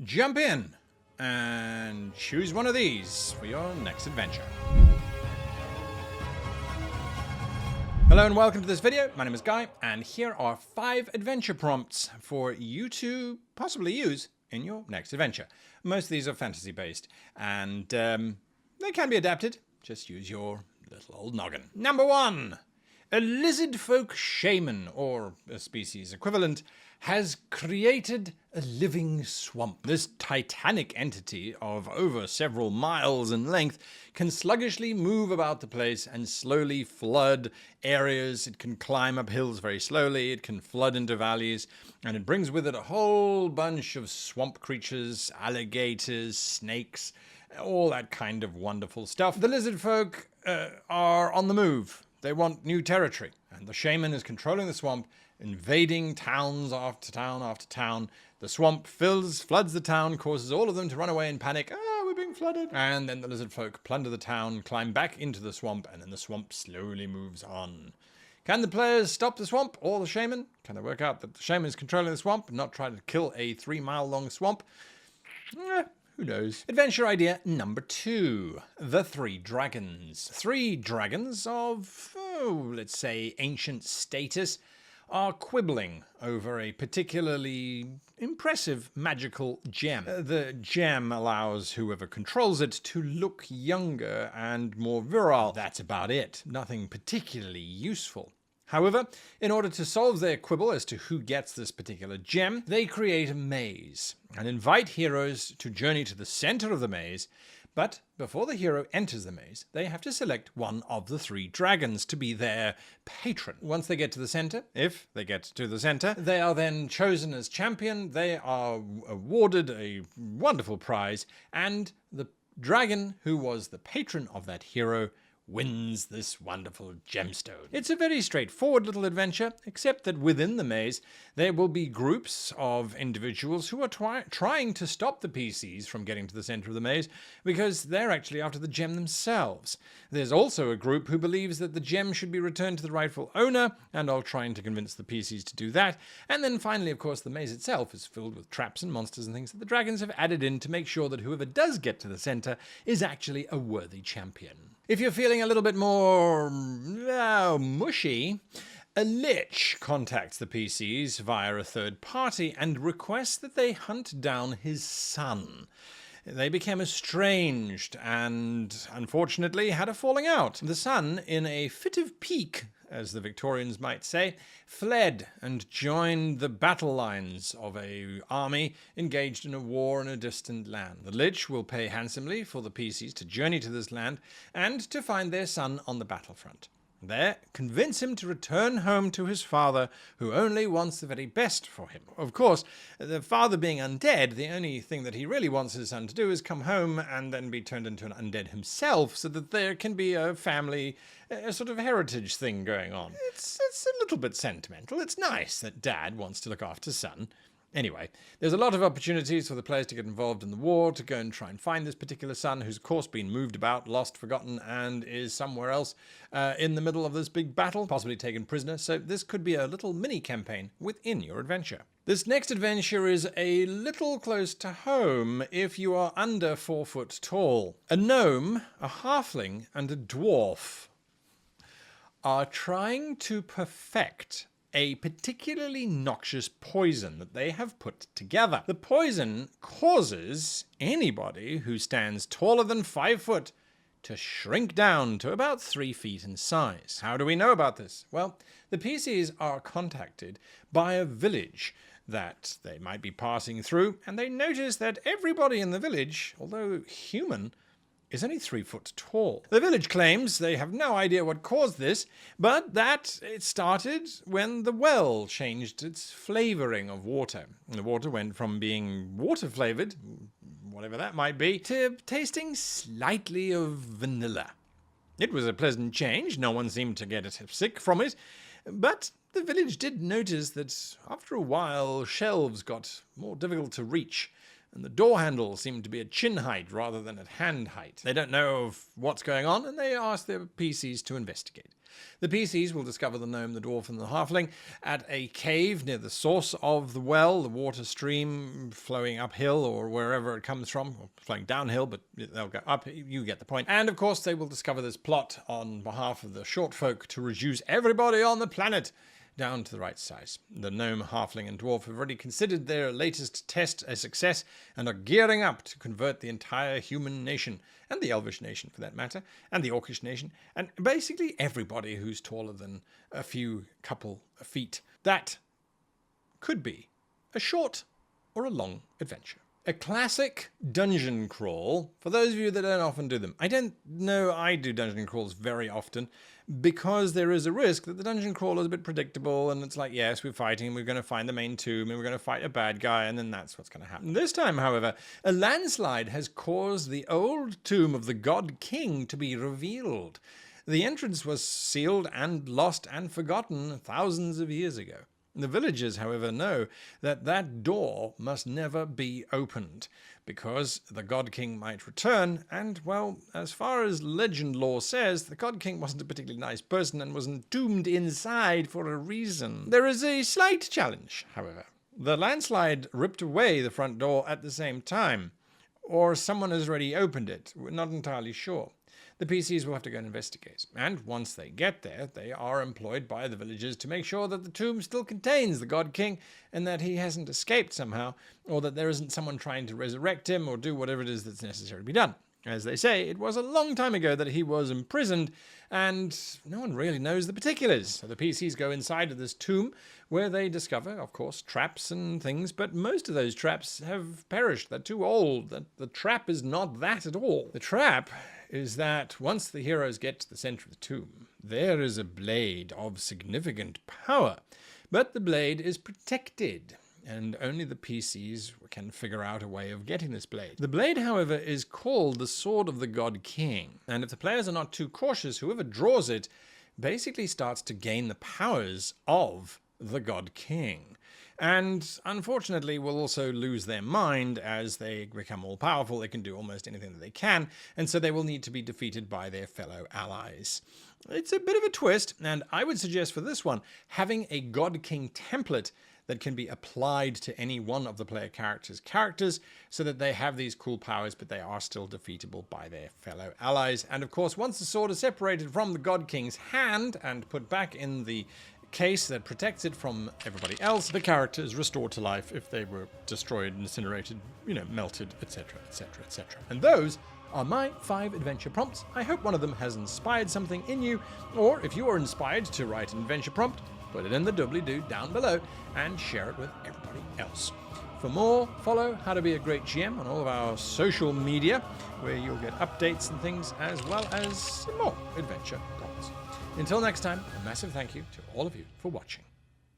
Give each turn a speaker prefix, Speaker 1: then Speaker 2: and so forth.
Speaker 1: jump in and choose one of these for your next adventure. Hello and welcome to this video. My name is Guy, and here are 5 adventure prompts for you to possibly use in your next adventure. Most of these are fantasy based, and they can be adapted. Just use your little old noggin. Number 1. A lizard folk shaman, or a species equivalent, has created a living swamp. This titanic entity of over several miles in length can sluggishly move about the place and slowly flood areas. It can climb up hills very slowly, it can flood into valleys, and it brings with it a whole bunch of swamp creatures, alligators, snakes, all that kind of wonderful stuff. The lizard folk are on the move. They want new territory, and the shaman is controlling the swamp, invading towns after town after town. The swamp floods the town, causes all of them to run away in panic. We're being flooded. And then the lizard folk plunder the town, climb back into the swamp, and then the swamp slowly moves on. Can the players stop the swamp or the shaman? Can they work out that the shaman is controlling the swamp and not try to kill a 3-mile-long swamp? Who knows? Adventure idea number 2. The 3 dragons. 3 dragons of, let's say, ancient status are quibbling over a particularly impressive magical gem. The gem allows whoever controls it to look younger and more virile. That's about it. Nothing particularly useful. However, in order to solve their quibble as to who gets this particular gem, they create a maze and invite heroes to journey to the center of the maze. But before the hero enters the maze, they have to select one of the 3 dragons to be their patron. Once they get to the center, if they get to the center, they are then chosen as champion. They are awarded a wonderful prize, and the dragon who was the patron of that hero wins this wonderful gemstone. It's a very straightforward little adventure, except that within the maze there will be groups of individuals who are trying to stop the PCs from getting to the center of the maze because they're actually after the gem themselves. There's also a group who believes that the gem should be returned to the rightful owner and are trying to convince the PCs to do that. And then finally, of course, the maze itself is filled with traps and monsters and things that the dragons have added in to make sure that whoever does get to the center is actually a worthy champion. If you're feeling a little bit more mushy, a lich contacts the PCs via a third party and requests that they hunt down his son. They became estranged and, unfortunately, had a falling out. The son, in a fit of pique, as the Victorians might say, fled and joined the battle lines of an army engaged in a war in a distant land. The Lich will pay handsomely for the PCs to journey to this land and to find their son on the battlefront. There, convince him to return home to his father, who only wants the very best for him. Of course, the father being undead, the only thing that he really wants his son to do is come home and then be turned into an undead himself, so that there can be a family, a sort of heritage thing going on. It's a little bit sentimental. It's nice that dad wants to look after son. Anyway, there's a lot of opportunities for the players to get involved in the war, to go and try and find this particular son, who's of course been moved about, lost, forgotten, and is somewhere else in the middle of this big battle, possibly taken prisoner. So this could be a little mini campaign within your adventure. This next adventure is a little close to home if you are under 4 foot tall. A gnome, a halfling, and a dwarf are trying to perfect a particularly noxious poison that they have put together. The poison causes anybody who stands taller than 5 foot to shrink down to about 3 feet in size. How do we know about this? Well, the PCs are contacted by a village that they might be passing through, and they notice that everybody in the village, although human, is only 3 foot tall. The village claims they have no idea what caused this, but that it started when the well changed its flavoring of water. And the water went from being water flavored, whatever that might be, to tasting slightly of vanilla. It was a pleasant change. No one seemed to get sick from it, but the village did notice that after a while shelves got more difficult to reach, and the door handle seemed to be at chin height rather than at hand height. They don't know of what's going on, and they ask their PCs to investigate. The PCs will discover the gnome, the dwarf, and the halfling at a cave near the source of the well, the water stream flowing uphill or wherever it comes from, or flowing downhill, but they'll go up. You get the point. And of course, they will discover this plot on behalf of the short folk to reduce everybody on the planet down to the right size. The gnome, halfling, and dwarf have already considered their latest test a success and are gearing up to convert the entire human nation, and the elvish nation for that matter, and the orcish nation, and basically everybody who's taller than a few couple of feet. That could be a short or a long adventure. A classic dungeon crawl, for those of you that don't often do them. I don't know I do dungeon crawls very often, because there is a risk that the dungeon crawl is a bit predictable, and it's like, yes, we're fighting, we're going to find the main tomb, and we're going to fight a bad guy, and then that's what's going to happen. This time, however, a landslide has caused the old tomb of the God King to be revealed. The entrance was sealed and lost and forgotten thousands of years ago. The villagers, however, know that that door must never be opened, because the God King might return, and, well, as far as legend lore says, the God King wasn't a particularly nice person and was entombed inside for a reason. There is a slight challenge, however. The landslide ripped away the front door at the same time, or someone has already opened it. We're not entirely sure. The PCs will have to go and investigate, and once they get there, they are employed by the villagers to make sure that the tomb still contains the God King, and that he hasn't escaped somehow, or that there isn't someone trying to resurrect him, or do whatever it is that's necessary to be done. As they say, it was a long time ago that he was imprisoned, and no one really knows the particulars. So the PCs go inside of this tomb, where they discover, of course, traps and things, but most of those traps have perished. They're too old. The trap is not that at all. The trap is that once the heroes get to the center of the tomb, there is a blade of significant power, but the blade is protected, and only the PCs can figure out a way of getting this blade. The blade, however, is called the Sword of the God King, and if the players are not too cautious, whoever draws it basically starts to gain the powers of the God King. And unfortunately will also lose their mind as they become all powerful. They can do almost anything that they can, and so they will need to be defeated by their fellow allies. It's a bit of a twist, and I would suggest for this one, having a God King template that can be applied to any one of the player characters so that they have these cool powers, but they are still defeatable by their fellow allies. And of course, once the sword is separated from the God King's hand and put back in the case that protects it from everybody else, the character is restored to life if they were destroyed, incinerated, melted, etc., etc., etc. And those are my 5 adventure prompts. I hope one of them has inspired something in you, or if you are inspired to write an adventure prompt, put it in the doobly-doo down below and share it with everybody else. For more, follow How to Be a Great GM on all of our social media, where you'll get updates and things, as well as more adventure prompts. Until next time, a massive thank you to all of you for watching.